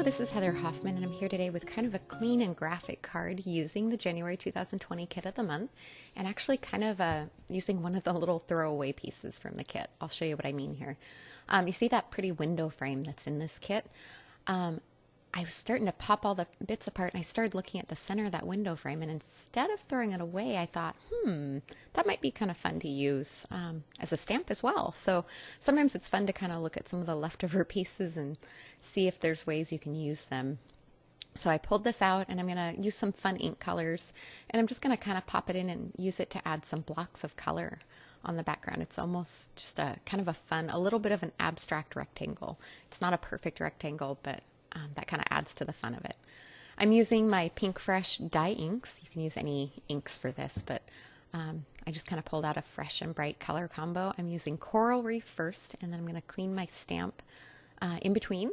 this is Heather Hoffman, and I'm here today with kind of a clean and graphic card using the January 2020 kit of the month, and actually kind of using one of the little throwaway pieces from the kit. I'll show you what I mean here. You see that pretty window frame that's in this kit? I was starting to pop all the bits apart, and I started looking at the center of that window frame, and instead of throwing it away, I thought, that might be kind of fun to use as a stamp as well. So sometimes it's fun to kind of look at some of the leftover pieces and see if there's ways you can use them. So I pulled this out, and I'm going to use some fun ink colors, and I'm just going to kind of pop it in and use it to add some blocks of color on the background. It's almost just a kind of a fun, a little bit of an abstract rectangle. It's not a perfect rectangle, but that kind of adds to the fun of it. I'm using my Pink Fresh dye inks. You can use any inks for this, but I just kind of pulled out a fresh and bright color combo. I'm using Coral Reef first, and then I'm going to clean my stamp in between,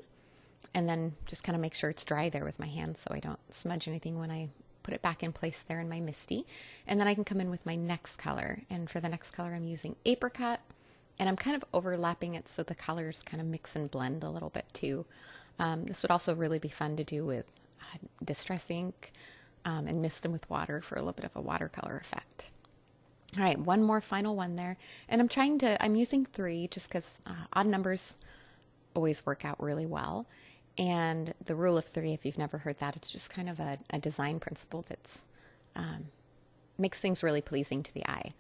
and then just kind of make sure it's dry there with my hand so I don't smudge anything when I put it back in place there in my Misty. And then I can come in with my next color, and for the next color I'm using Apricot, and I'm kind of overlapping it so the colors kind of mix and blend a little bit too. This would also really be fun to do with distress ink and mist them with water for a little bit of a watercolor effect. All right, one more final one there. And I'm using 3 just because odd numbers always work out really well. And the rule of 3, if you've never heard that, it's just kind of a design principle that's makes things really pleasing to the eye.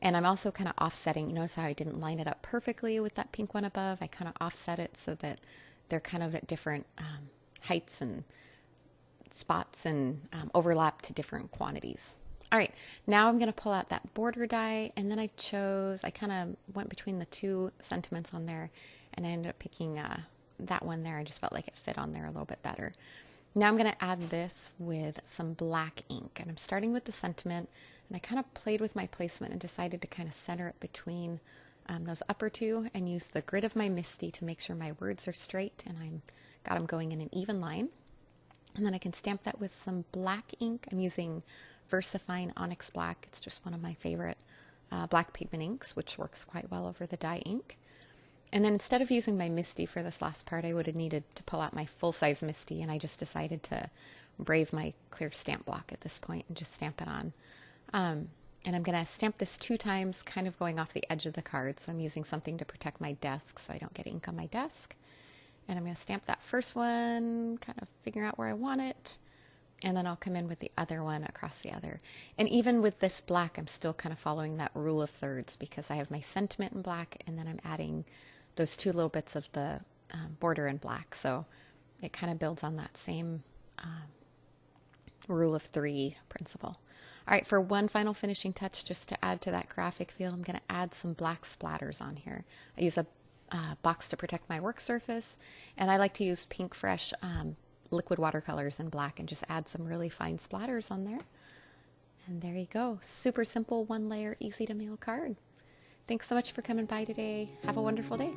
And I'm also kind of offsetting. You notice how I didn't line it up perfectly with that pink one above? I kind of offset it so that they're kind of at different heights and spots and overlap to different quantities. All right, now I'm going to pull out that border die, and then I kind of went between the 2 sentiments on there, and I ended up picking that one there. I just felt like it fit on there a little bit better. Now I'm going to add this with some black ink, and I'm starting with the sentiment, and I kind of played with my placement and decided to kind of center it between those upper 2 and use the grid of my Misty to make sure my words are straight and got them going in an even line. And then I can stamp that with some black ink. I'm using VersaFine Onyx Black. It's just one of my favorite black pigment inks, which works quite well over the dye ink. And then instead of using my Misty for this last part, I would have needed to pull out my full-size Misty, and I just decided to brave my clear stamp block at this point and just stamp it on. And I'm going to stamp this 2 times, kind of going off the edge of the card. So I'm using something to protect my desk so I don't get ink on my desk. And I'm going to stamp that first one, kind of figure out where I want it. And then I'll come in with the other one across the other. And even with this black, I'm still kind of following that rule of thirds because I have my sentiment in black, and then I'm adding those 2 little bits of the border in black. So it kind of builds on that same rule of 3 principle. All right, for one final finishing touch, just to add to that graphic feel, I'm going to add some black splatters on here. I use a box to protect my work surface, and I like to use Pink Fresh liquid watercolors in black and just add some really fine splatters on there. And there you go. Super simple, 1-layer, easy to mail card. Thanks so much for coming by today. Have a wonderful day.